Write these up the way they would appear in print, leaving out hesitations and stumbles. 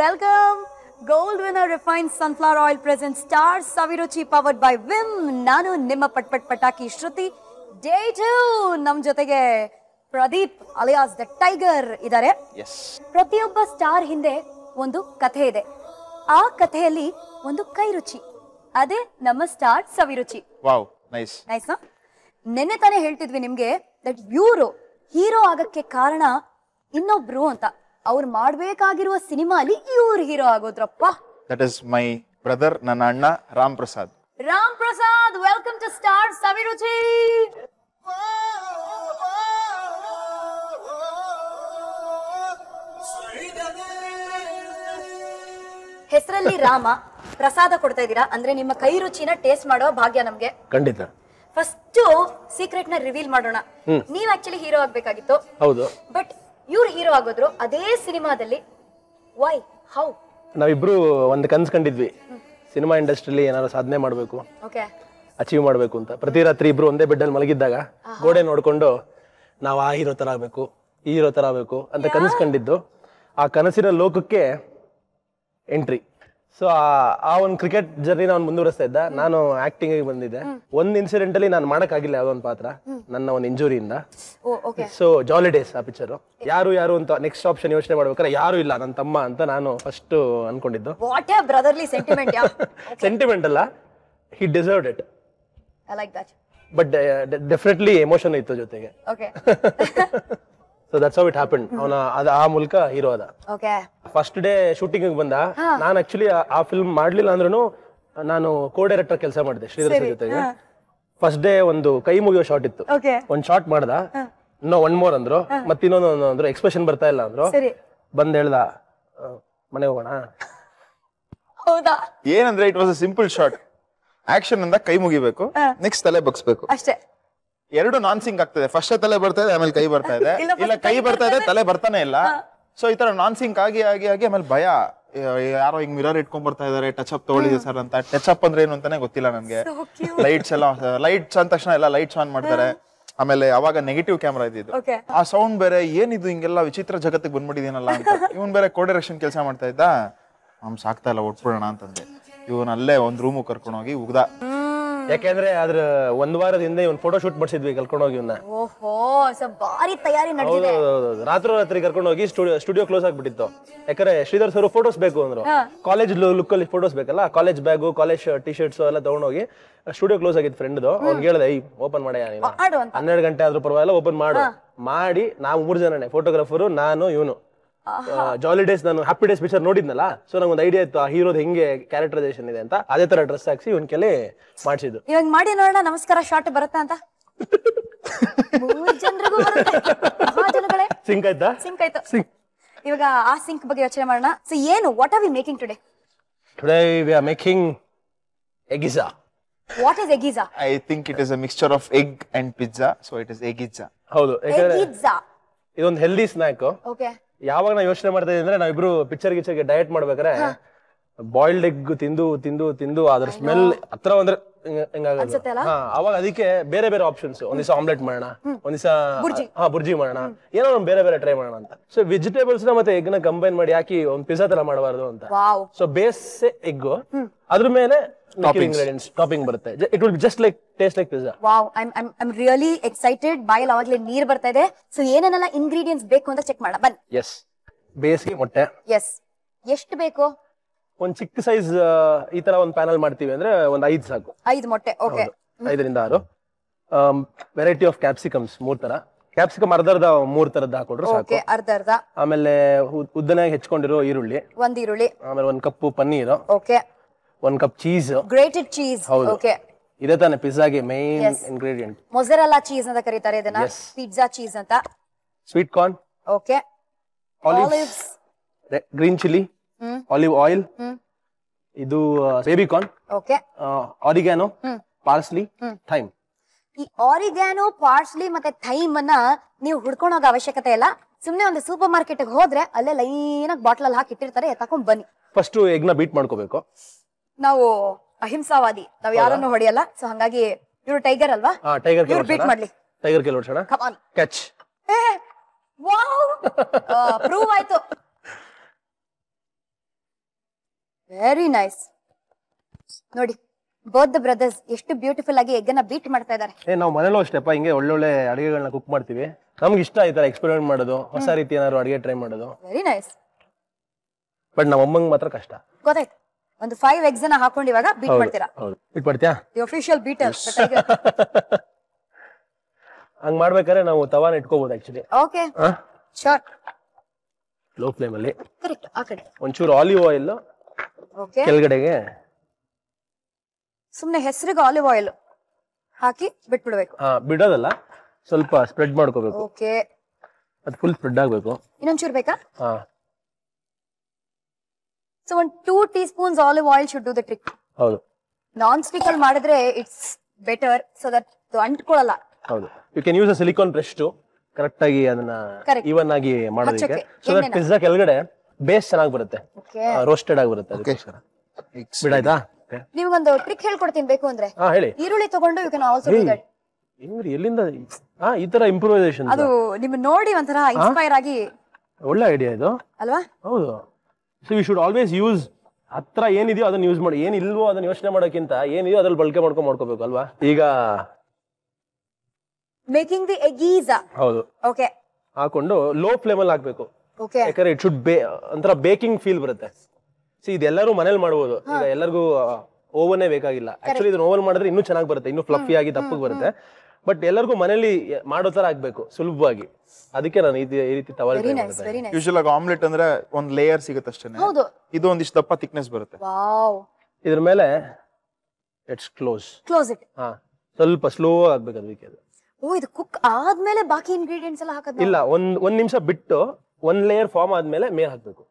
Welcome. Gold winner refined sunflower oil presents Star Saviruchi powered by Vim. ನಾನು ನಿಮ್ಮ ಪಟ್ ಪಟಾಕಿ ಶ್ರುತಿ. Day 2 ನಮ್ಮ ಜೊತೆಗೆ ಪ್ರದೀಪ್ ಅಲಿಯಾಸ್ ದ ಟೈಗರ್ ಇದ್ದಾರೆ. ಪ್ರತಿಯೊಬ್ಬ ಸ್ಟಾರ್ ಹಿಂದೆ ಒಂದು ಕಥೆ ಇದೆ. ಆ ಕಥೆಯಲ್ಲಿ ಒಂದು ಕೈ ರುಚಿ. ಅದೇ ನಮ್ಮ star Saviruchi. Wow, nice. Nice. ನೆನ್ನೆ ತಾನೇ ಹೇಳ್ತಿದ್ವಿ ನಿಮ್ಗೆ ದಟ್ ಇವರು ಹೀರೋ ಆಗಕ್ಕೆ ಕಾರಣ ಇನ್ನೊಬ್ರು ಅಂತ. ಅವ್ರು ಮಾಡ್ಬೇಕಾಗಿರುವ ಸಿನಿಮಾಲಿ ಇವ್ರು ಹೀರೋ ಆಗೋದ್ರಪ್ಪ. ದಟ್ ಇಸ್ ಮೈ ಬ್ರದರ್, ನನ್ನ ಅಣ್ಣ Ram Prasad. Ram Prasad, welcome to star Saviruchi. ಹೆಸರಲ್ಲಿ ರಾಮ, ಪ್ರಸಾದ ಕೊಡ್ತಾ ಇದೀರಾ ಅಂದ್ರೆ ನಿಮ್ಮ ಕೈ ರುಚಿನ ಟೇಸ್ಟ್ ಮಾಡೋ ಭಾಗ್ಯ ನಮ್ಗೆ. ಖಂಡಿತ. ಫಸ್ಟ್ ಸೀಕ್ರೆಟ್ ನ ರಿವೀಲ್ ಮಾಡೋಣ. ನೀವ್ ಆಕ್ಚುಲಿ ಹೀರೋ ಆಗ್ಬೇಕಾಗಿತ್ತು. ಹೌದು. ಬಟ್ ಇವ್ರು ಹೀರೋ ಆಗೋದ್ರು ಅದೇ ಸಿನಿಮಾದಲ್ಲಿ. Why, how? ನಾವಿಬ್ರು ಒಂದು ಕನ್ಸ್ ಕಂಡಿದ್ವಿ, ಸಿನಿಮಾ ಇಂಡಸ್ಟ್ರಿಲಿ ಏನಾದ್ರು ಸಾಧನೆ ಮಾಡ್ಬೇಕು, ಅಚೀವ್ ಮಾಡ್ಬೇಕು ಅಂತ. ಪ್ರತಿ ರಾತ್ರಿ ಇಬ್ರು ಒಂದೇ ಬೆಡ್ ಅಲ್ಲಿ ಮಲಗಿದ್ದಾಗ ಗೋಡೆ ನೋಡ್ಕೊಂಡು ನಾವು ಆ ಹೀರೋ ತರ ಆಗ್ಬೇಕು, ಈ ಹೀರೋ ತರ ಆಗ್ಬೇಕು ಅಂತ ಕನಸು ಕಂಡಿದ್ದು. ಆ ಕನಸಿನ ಲೋಕಕ್ಕೆ ಎಂಟ್ರಿ. ಸೊ ಆ ಒಂದು ಕ್ರಿಕೆಟ್ ಜರ್ನಿ ನಾನು ಮುಂದುವರಿಸ್ತಾ ಇದ್ದ. ನಾನು ಆಕ್ಟಿಂಗ್ ಬಂದಿದ್ದೆ. ಒಂದ್ ಇನ್ಸಿಡೆಂಟ್ ಅಲ್ಲಿ ನಾನು ಮಾಡಕ್ ಆಗಿಲ್ಲ ಯಾವ್ದೋ ಒಂದು ಪಾತ್ರ, ನನ್ನ ಒಂದು ಇಂಜುರಿಯಿಂದ. ಸೊ ಜಾಲಿ ಡೇಸ್ ಆ ಪಿಕ್ಚರ್. ಯಾರು ಅಂತ ನೆಕ್ಸ್ಟ್ ಆಪ್ಷನ್ ಯೋಚನೆ ಮಾಡ್ಬೇಕಾದ್ರೆ ಯಾರು ಇಲ್ಲ, ನನ್ನ ತಮ್ಮ ಅಂತ ನಾನು ಫಸ್ಟ್ ಅನ್ಕೊಂಡಿದ್ದು. What a brotherly sentiment. Sentiment ಅಲ್ಲ, he deserved it. I like that. But definitely emotion ಇತ್ತು ಜೊತೆಗೆ. Okay. So that's how it happen. ಅವನ ಆ ಮೂಲಕ ಹೀರೋ ಅದ. ಓಕೆ. ಫಸ್ಟ್ ಡೇ ಶೂಟಿಂಗ್ ಬಂದ. ನಾನು ಆಕ್ಚುಲಿ ಆ ಫಿಲ್ಮ್ ಮಾಡ್ಲಿಲ್ಲ ಅಂದ್ರೂ ನಾನು ಕೋ ಡೈರೆಕ್ಟರ್ ಕೆಲಸ ಮಾಡಿದೆ ಶ್ರೀಧರ್ ಸರ್ ಜೊತೆಗೆ. ಫಸ್ಟ್ ಡೇ ಒಂದು ಕೈ ಮುಗಿಯೋ ಶಾಟ್ ಇತ್ತು. ಒಂದ್ ಶಾಟ್ ಮಾಡ್ದ, ಇನ್ನೂ ಒನ್ ಮೋರ್ ಅಂದ್ರು, ಮತ್ತೆ ಇನ್ನೊಂದು ಅಂದ್ರು, ಎಕ್ಸ್ಪ್ರೆಷನ್ ಬರ್ತಾ ಇಲ್ಲ ಅಂದ್ರು. ಬಂದ್ ಹೇಳ್ದ ಮನೆ ಹೋಗೋಣ. ಹೌದಾ? ಏನಂದ್ರೆ it was a simple shot. Action ಇಂದ ಕೈ ಮುಗಿಬೇಕು, ನೆಕ್ಸ್ಟ್ ತಲೆ ಬಗ್ಸ್ಬೇಕು ಅಷ್ಟೇ. ಎರಡು ನಾನ್ ಸಿಂಕ್ ಆಗ್ತದೆ. ಫಸ್ಟ್ ತಲೆ ಬರ್ತಾ ಇದೆ, ಆಮೇಲೆ ಕೈ ಬರ್ತಾ ಇದೆ, ಇಲ್ಲ ಕೈ ಬರ್ತಾ ಇದೆ ತಲೆ ಬರ್ತಾನೆ ಇಲ್ಲ. ಸೊ ಈ ತರ ನಾನ್ ಸಿಂಕ್ ಆಗಿ ಆಗಿ ಆಗಿ ಆಮೇಲೆ ಭಯ, ಯಾರೋ ಹಿಂಗ್ ಮಿರರ್ ಇಟ್ಕೊಂಡ್ ಬರ್ತಾ ಇದಾರೆ, ಟಚ್ ಅಪ್ ತಗೊಳ್ಳಿದೆ ಸರ್ ಅಂತ. ಟಚ್ ಅಪ್ ಅಂದ್ರೆ ಏನು ಅಂತಾನೆ ಗೊತ್ತಿಲ್ಲ ನನ್ಗೆ. ಲೈಟ್ಸ್ ಎಲ್ಲ, ಲೈಟ್ಸ್ ಅಂದ ತಕ್ಷಣ ಎಲ್ಲ ಲೈಟ್ಸ್ ಆನ್ ಮಾಡ್ತಾರೆ. ಆಮೇಲೆ ಅವಾಗ ನೆಗೆಟಿವ್ ಕ್ಯಾಮ್ರಾ ಇದ್ದಿದ್ದು. ಆ ಸೌಂಡ್ ಬೇರೆ, ಏನಿದು ಹಿಂಗೆಲ್ಲ ವಿಚಿತ್ರ ಜಗತ್ತಿಗೆ ಬಂದ್ಬಿಟ್ಟಿದೀನಲ್ಲ ಅಂತ. ಇವನ್ ಬೇರೆ ಕೋ ಡೈರೆಕ್ಷನ್ ಕೆಲಸ ಮಾಡ್ತಾ ಇದ್ದ. ಸಾಕ್ತಾ ಇಲ್ಲ, ಒಟ್ಬಿಡೋಣ ಅಂತಂದೆ. ಇವನ್ ಅಲ್ಲೇ ಒಂದ್ ರೂಮ್ ಕರ್ಕೊಂಡು ಹೋಗಿ ಉಗ್ದ. ಯಾಕೆಂದ್ರೆ ಅದ್ರ ಒಂದ್ ವಾರದಿಂದ ಇವ್ನ ಫೋಟೋ ಶೂಟ್ ಮಾಡಿಸಿದ್ವಿ ಕರ್ಕೊಂಡು ಹೋಗಿ. ಓಹೋ, ಬಾರಿ ತಯಾರಿ ನಡೆದಿದೆ. ರಾತ್ರಿ ಕರ್ಕೊಂಡು ಹೋಗಿ ಸ್ಟುಡಿಯೋ ಕ್ಲೋಸ್ ಆಗ್ಬಿಟ್ಟಿತ್ತು. ಯಾಕಂದ್ರೆ ಶ್ರೀಧರ್ ಸರ್ ಫೋಟೋಸ್ ಬೇಕು ಅಂದ್ರು. ಕಾಲೇಜ್ ಲುಕ್ ಅಲ್ಲಿ ಫೋಟೋಸ್ ಬೇಕಲ್ಲ, college bag, college T shirts ಎಲ್ಲ ತಗೊಂಡೋಗಿ ಸ್ಟುಡಿಯೋ ಕ್ಲೋಸ್ ಆಗಿತ್ತು ಫ್ರೆಂಡ್ದು. ಅವ್ನ್ ಹೇಳ್ದೆ, ಓಪನ್ ಮಾಡ, 12 ಗಂಟೆ ಆದ್ರೂ ಪರವಾಗಿಲ್ಲ, ಓಪನ್ ಮಾಡಿ ನಾವು 3 ಜನನೇ, ಫೋಟೋಗ್ರಾಫರು, ನಾನು, ಇವನು. ಜಾಲಿ ಡೇಸ್, ನಾನು ಹ್ಯಾಪಿ ಡೇಸ್ ಪಿಕ್ಚರ್ ನೋಡಿದ್ನಲ್ಲ. ಸೊ ನಂಗೆ ಒಂದು ಐಡಿಯಾ ಇತ್ತು ಆ ಹೀರೋದ್ ಹೆಂಗೆ ಕ್ಯಾರೆಕ್ಟರೈಸೇಷನ್ ಇದೆ ಅಂತ. ಅದೇ ತರ ಡ್ರೆಸ್ ಹಾಕ್ಸಿ ಇವನ್ ಕೆಲೆ ಮಾಡಿಸಿದ್ದು. ಇವಾಗ ಮಾಡಿ ನೋಡೋಣ, ನಮಸ್ಕಾರ ಶಾಟ್ ಬರುತ್ತಾ ಅಂತ. ಸಿಂಕ್ ಆಯ್ತಾ? ಸಿಂಕ್ ಆಯ್ತು. ಇವಾಗ ಆ ಸಿಂಕ್ ಬಗ್ಗೆ ಯೋಚನೆ ಮಾಡೋಣ. ಸೊ ಏನು, what are we making today? Today we are making eggizza. What is eggizza? I think it is a mixture of egg and pizza. So it is eggizza. ಹೌದು, eggizza ಇದೊಂದು healthy snack. Okay. ಯಾವಾಗ ನಾವು ಯೋಚನೆ ಮಾಡ್ತಾ ಇದ್ದೀವಿ ಅಂದ್ರೆ, ನಾವಿಬ್ರು ಪಿಕ್ಚರ್ಗೆ diet ಮಾಡ್ಬೇಕಾದ್ರೆ ಬಾಯ್ಲ್ಡ್ ಎಗ್ ತಿಂದು ಅದ್ರ ಸ್ಮೆಲ್ ಹತ್ರ ಅಂದ್ರೆ ಅವಾಗ ಅದಕ್ಕೆ ಬೇರೆ ಬೇರೆ ಆಪ್ಷನ್ಸ್. ಒಂದ್ ದಿವಸ ಆಮ್ಲೆಟ್ ಮಾಡೋಣ, ಒಂದ್ ದಿವಸ ಬುರ್ಜಿ ಮಾಡೋಣ, ಏನೋ ಬೇರೆ ಟ್ರೈ ಮಾಡೋಣ ಅಂತ. ಸೊ ವೆಜಿಟೇಬಲ್ಸ್ ನ ಮತ್ತೆ ಎಗ್ ನ ಕಂಬೈನ್ ಮಾಡಿ ಹಾಕಿ ಒಂದ್ ಪಿಜ್ಜಾ ತರ ಮಾಡಬಾರ್ದು ಅಂತ. ಸೊ ಬೇಸ್ ಎಗ್, ಅದ್ರ ಮೇಲೆ ingredients ಟಾಪಿಂಗ್ ಬರುತ್ತೆ. It will just like taste like pizza. Wow, I really excited. ಬಾಯಲ್ಲಿ ಅವಾಗಲೇ ನೀರ್ ಬರ್ತಾ ಇದೆ. ಸೊ ಏನೇನೆಲ್ಲ ಇಂಗ್ರೀಡಿಯೆಂಟ್ಸ್ ಬೇಕು ಅಂತ ಚೆಕ್ ಮಾಡೋಣ ಬನ್ನಿ. ಎಸ್, ಬೇಸಿಗೆ ಮೊಟ್ಟೆ. ಎಸ್, ಎಷ್ಟು ಬೇಕು? ಒಂದ್ ಚಿಕ್ಕ ಸೈಜ್ ಈ ತರ ಒಂದ್ ಪ್ಯಾನಲ್ ಮಾಡ್ತೀವಿ ಅಂದ್ರೆ ಒಂದ್ 5 ಸಾಕು. 5 ಮೊಟ್ಟೆ. ಓಕೆ. 5 ರಿಂದ 6. ವೆರೈಟಿ ಆಫ್ ಕ್ಯಾಪ್ಸಿಕಮ್ಸ್ 3 ತರ. ಕ್ಯಾಪ್ಸಿಕಮ್ ಅರ್ಧ 3 ತರದ್ದು ಹಾಕೊಂಡ್ರೆ ಸಾಕು. ಅರ್ಧ. ಆಮೇಲೆ ಉದ್ದನಾಗಿ ಹೆಚ್ಕೊಂಡಿರೋ ಈರುಳ್ಳಿ, 1 ಈರುಳ್ಳಿ. ಆಮೇಲೆ 1 cup paneer. Okay. 1 cup cheese, grated cheese. Okay. ಇದೇ ತಾನೆ ಪಿಜ್ಜಾಗೆ ಮೇನ್ ಇಂಗ್ರೀಡಿಯೆಂಟ್. ಮೊಜರೆಲ್ಲಾ ಚೀಸ್ ಅಂತ ಕರೀತಾರೆ ಇದನ್ನ, ಪಿಜ್ಜಾ ಚೀಸ್ ಅಂತ. Sweet corn. Okay. Olives, green chilli, olive oil, ಇದು baby corn. Okay. Oregano, parsley, thyme. ಈ ಆರಿಗ್ಯಾನೋ, ಪಾರ್ಸ್ಲಿ ಮತ್ತೆ ಥೈಮ್ ಅನ್ನ ನೀವು ಹುಡ್ಕೊಂಡೋಗ ಅವಶ್ಯಕತೆ ಇಲ್ಲ. ಸುಮ್ನೆ ಒಂದು ಸೂಪರ್ ಮಾರ್ಕೆಟ್ ಹೋದ್ರೆ ಅಲ್ಲೇ ಲೈನ್ ಆಗಿ ಬಾಟ್ಲ್ ಅಲ್ಲಿ ಹಾಕಿ ಇಟ್ಟಿರ್ತಾರೆ, ತಕೊಂಡ್ ಬನ್ನಿ. ಫಸ್ಟ್ ಎಗ್ ನ ಬೀಟ್ ಮಾಡ್ಕೋಬೇಕು. ನಾವು ಅಹಿಂಸಾವಾದಿ, ನಾವ್ ಯಾರನ್ನು ಹೊಡೆಯಲ್ಲ. ಸೊ ಹಂಗಾಗಿ ಇವ್ರು ಟೈಗರ್ ಅಲ್ವಾ? ಟೈಗರ್ ಬೀಟ್ ಮಾಡ್ಲಿ. ಟೈಗರ್ ಕೆಲ ಹೊಡ್ಸೋಣ. ಕ್ಯಾಚ್. ವಾವ್, ಪ್ರೂವ್ ಆಯ್ತು. Very nice. ನೋಡಿ ಬೋತ್ ದ ಬ್ರದರ್ಸ್ ಎಷ್ಟು ಬ್ಯೂಟಿಫುಲ್ ಆಗಿ ಎಗ್ ಅನ್ನ ಬೀಟ್ ಮಾಡ್ತಾ ಇದ್ದಾರೆ. ನಾವು ಮನೇಲೂ ಅಷ್ಟೇಪ್ಪ ಹಿಂಗೆ ಒಳ್ಳೊಳ್ಳೆ ಅಡಿಗೆಗಳನ್ನ ಕುಕ್ ಮಾಡ್ತೀವಿ. ನಮ್ಗೆ ಇಷ್ಟ ಈ ತರ ಎಕ್ಸ್ಪೆರಿಮೆಂಟ್ ಮಾಡೋದು, ಹೊಸ ರೀತಿ ಏನಾದ್ರು ಅಡಿಗೆ ಟ್ರೈ ಮಾಡೋದು. Very nice. ಬಟ್ ನಮ್ಮ ಅಮ್ಮಂಗೆ ಮಾತ್ರ ಕಷ್ಟ. ಗೊತ್ತಾಯ್ತು. ಒಂದು 5 eggs ಅನ್ನ ಹಾಕೊಂಡು ಇವಾಗ ಬೀಟ್ ಮಾಡ್ತೀರಾ? ಹೌದು. ಬೀಟ್ ಮಾಡ್ತೀಯಾ? The official beater. ಹಂಗ್ ಮಾಡ್ಬೇಕಾದ್ರೆ ನಾವು ತವಾನ ಇಟ್ಕೋಬಹುದು actually. Okay sure. Low flame ಅಲ್ಲಿ. ಕರೆಕ್ಟ್. ಆ ಕಡೆ ಒಂಚೂರು ಆಲಿವ್ ಆಯಿಲ್ ಓಕೆ ಕೆಳಗಡೆಗೆ ಸುಮ್ನೆ ಹೆಸರಿಗೆ ಆಲಿವ್ ಆಯಿಲ್ ಹಾಕಿ ಬಿಟ್ಬಿಡ್ಬೇಕು. ಬಿಡೋದಲ್ಲ, ಸ್ವಲ್ಪ ಸ್ಪ್ರೆಡ್ ಮಾಡ್ಕೋಬೇಕು. ಓಕೆ ಅದು ಫುಲ್ ಸ್ಪ್ರೆಡ್ ಆಗ್ಬೇಕು. ಇನ್ನೊಂಚೂರು ಬೇಕಾ? So 1 2 teaspoons olive oil should do the trick. ಹೌದು. ನಾನ್ ಸ್ಟಿಕ್ ಅಲ್ಲಿ ಮಾಡಿದ್ರೆ ಇಟ್ಸ್ ಬೆಟರ್ ಸೊ ದಟ್ ಅಂಟ್ಕೊಳ್ಳಲ್ಲ. ಹೌದು. You can use a silicone brush to correct ಆಗಿ ಅದನ್ನ ಈವನ್ ಆಗಿ ಮಾಡೋದಕ್ಕೆ. ಸೊ ದಟ್ ಪಿಜ್ಜಾ ಕೆಳಗಡೆ ಬೇಸ್ ಚೆನ್ನಾಗಿ ಬರುತ್ತೆ, ರೋಸ್ಟೆಡ್ ಆಗಿ ಬರುತ್ತೆ. ಅದಕ್ಕೋಸ್ಕರ ಬಿಡಾಯ್ತಾ? ನಿಮಗೊಂದು ಟ್ರಿಕ್ ಹೇಳ್ಕೊಡ್ತೀನಿ ಬೇಕು ಅಂದ್ರೆ. ಹೇಳಿ. ಈರುಳ್ಳಿ ತಗೊಂಡು you can also do that. ಎಲ್ಲಿಂದ ಈ ತರ ಇಂಪ್ರೂವೈಸೇಷನ್? ಅದು ನಿಮ್ಮ ನೋಡಿ ಒಂಥರ ಇನ್ಸ್ಪೈರ್ ಆಗಿ ಒಳ್ಳೆ ಐಡಿಯಾ ಇದು ಅಲ್ವಾ? ಹೌದು. So you should always use ಹತ್ರ ಏನಿದೆಯೋ ಅದನ್ನ ಯೂಸ್ ಮಾಡಿ, ಏನಿಲ್ವೋ ಅದನ್ನ ಯೋಚನೆ ಮಾಡೋಕ್ಕಿಂತ ಏನಿದೆಯೋ ಅದ್ರಲ್ಲಿ ಬಳಕೆ ಮಾಡ್ಕೋಬೇಕು ಅಲ್ವಾ? ಈಗ ಮೇಕಿಂಗ್ ದಿ ಎಗೀಸ್. ಹೌದು. ಓಕೆ. ಹಾಕೊಂಡು ಲೋ ಫ್ಲೇಮ್ ಅಲ್ಲಿ ಹಾಕ್ಬೇಕು. ಓಕೆ. ಯಾಕಂದ್ರೆ ಇಟ್ ಶುಡ್ ಒಂಥರ ಬೇಕಿಂಗ್ ಫೀಲ್ ಬರುತ್ತೆ. ಸಿ ಇದೆಲ್ಲರೂ ಮನೇಲಿ ಮಾಡಬಹುದು. ಈಗ ಎಲ್ಲರಿಗೂ ಓವನ್ನೇ ಬೇಕಾಗಿಲ್ಲ. ಆಕ್ಚುಲಿ ಇದನ್ನ ಓವನ್ ಮಾಡಿದ್ರೆ ಇನ್ನೂ ಚೆನ್ನಾಗಿ ಬರುತ್ತೆ, ಇನ್ನೂ ಫ್ಲಫಿ ಆಗಿ ದಪ್ಪಗೆ ಬರುತ್ತೆ. ಬಟ್ ಎಲ್ಲರಿಗೂ ಮನೇಲಿ ಮಾಡೋ ತರ ಆಗ್ಬೇಕು ಸುಲಭವಾಗಿ. ಅದಕ್ಕೆ ನಾನು ಈ ರೀತಿ ತವರಿ. ಯೂಶುವಲ್ ಆಗಿ ಆಮ್ಲೆಟ್ ಅಂದ್ರೆ ಒಂದ್ ಲೇಯರ್ ಸಿಗುತ್ತೆ ಅಷ್ಟೇ. ಇದು ಒಂದಿಷ್ಟು ದಪ್ಪ ಥಿಕ್ನೆಸ್ ಬರುತ್ತೆ. ವಾವ್. ಇದ್ರ ಮೇಲೆ ಇಟ್ಸ್ ಕ್ಲೋಸ್ ಇಟ್. ಸ್ವಲ್ಪ ಸ್ಲೋ ಆಗ್ಬೇಕು ಅದಕ್ಕೆ. ಓ, ಇದು ಕುಕ್ ಆದ್ಮೇಲೆ ಬಾಕಿ ಇಂಗ್ರೀಡಿಯೆಂಟ್ಸ್ ಎಲ್ಲ ಹಾಕೋದು ಇಲ್ಲ, ಒಂದ್ ನಿಮಿಷ ಬಿಟ್ಟು 1 ಲೇಯರ್ ಫಾರ್ಮ್ ಆದ್ಮೇಲೆ ಮೇಲೆ ಹಾಕ್ಬೇಕು.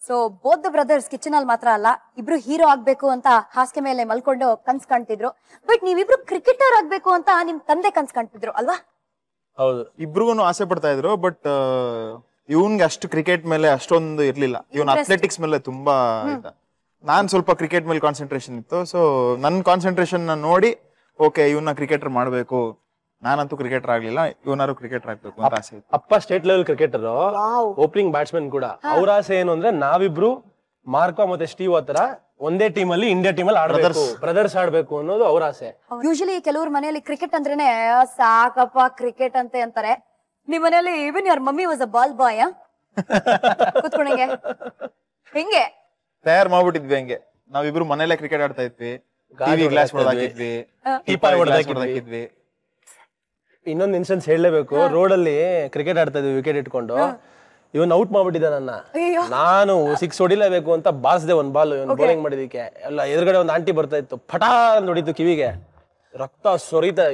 So both the brothers kitchen ಅಲ್ಲಿ ಮಾತ್ರ ಅಲ್ಲ, ಇಬ್ರು ಹೀರೋ ಆಗ್ಬೇಕು ಅಂತ ಹಾಸಿಗೆ ಮೇಲೆ ಮಲ್ಕೊಂಡು ಕನ್ಸ್ ಕಾಣ್ತಿದ್ರು. ಬಟ್ ನೀವಿಬ್ರು ಕ್ರಿಕೆಟರ್ ಆಗ್ಬೇಕು ಅಂತ ನಿಮ್ ತಂದೆ ಕನ್ಸ್ ಕಾಣ್ತಿದ್ರು ಅಲ್ವಾ? ಹೌದು. ಇಬ್ರಿಗೂ ಆಸೆ ಪಡ್ತಾ ಇದ್ರು. ಬಟ್ ಇವನ್ಗೆ ಅಷ್ಟು ಕ್ರಿಕೆಟ್ ಮೇಲೆ ಅಷ್ಟೊಂದು ಇರ್ಲಿಲ್ಲ. ಇವನ್ ಅಥ್ಲೆಟಿಕ್ಸ್ ಮೇಲೆ ತುಂಬಾ ನಾನ್ ಸ್ವಲ್ಪ ಕ್ರಿಕೆಟ್ ಮೇಲೆ ಕಾನ್ಸಂಟ್ರೇಷನ್ ಇತ್ತು. ಸೊ ನನ್ ಕಾನ್ಸಂಟ್ರೇಷನ್ ನೋಡಿ ಓಕೆ ಇವನ್ನ ಕ್ರಿಕೆಟರ್ ಮಾಡ್ಬೇಕು, ನಾನಂತೂ ಕ್ರಿಕೆಟರ್ ಆಗ್ಲಿಲ್ಲ, ಇವನಾರು ಕ್ರಿಕೆಟರ್ ಆಗ್ಬೇಕು ಅಂತ ಆಸೆ ಇತ್ತು. ಅಪ್ಪ state level cricketer, opening batsman ಕೂಡ. ಅವ್ರ ಆಸೆ ಏನು ಅಂದ್ರೆ ನಾವಿಬ್ರು ಮಾರ್ಕೋ ಮತ್ತೆ ಸ್ಟೀವ್ ಹತ್ರ ಒಂದೇ ಟೀಮ್ ಅಲ್ಲಿ ಇಂಡಿಯಾ ಟೀಮ್ ಅಲ್ಲಿ ಆಡ್ಬೇಕು, ಬ್ರದರ್ಸ್ ಆಡ್ಬೇಕು ಅನ್ನೋದು ಅವ್ರ ಆಸೆ. ಯೂಶಲಿ ಕೆಲವ್ರ ಮನೆಯಲ್ಲಿ ಕ್ರಿಕೆಟ್ ಅಂದ್ರೇನೆ ಸಾಕಪ್ಪ ಕ್ರಿಕೆಟ್ ಅಂತಾರೆ. ನಿಮ್ ಮನೆಯಲ್ಲಿ even your mummy was a ball boy ಕೂತ್ಕೊಂಡಂಗೆ ಹಿಂಗೆ ತಯಾರು ಮಾಡ್ಬಿಟ್ಟಿದ್ವಿ. ಹಂಗೆ ನಾವಿಬ್ರು ಮನೇಲೆ ಕ್ರಿಕೆಟ್ ಆಡ್ತಾ ಇದ್ವಿ, ಟಿವಿ ಗ್ಲಾಸ್ ಹೊಡೆದಾಕಿದ್ವಿ, ಟೀಪಾಯ್ ಹೊಡೆದಾಕಿದ್ವಿ. ಇನ್ನೊಂದು ಇನ್ಸ್ಟೆನ್ಸ್ ಹೇಳಲೇಬೇಕು. ರೋಡ್ ಅಲ್ಲಿ ಕ್ರಿಕೆಟ್ ಆಡ್ತಾ ಇದ್ವಿ, ವಿಕೆಟ್ ಇಟ್ಕೊಂಡು ಇವನ್ ಔಟ್ ಮಾಡ್ಬಿಟ್ಟಿದ್ದ ನನ್ನ. ನಾನು 6 ಹೊಡಿಲೇಬೇಕು ಅಂತ ಬಾರಿಸಿದೆ ಒಂದ್ ಬಾಲ್. ಇವನ್ ಬೌಲಿಂಗ್ ಮಾಡಿದಕ್ಕೆ ಎಲ್ಲ ಎದುರುಗಡೆ ಒಂದು ಆಂಟಿ ಬರ್ತಾ ಇತ್ತು, ಪಟಾ ಅಂತ ಹೊಡಿತು ಕಿವಿಗೆ, ರಕ್ತ ಸುರಿತಾ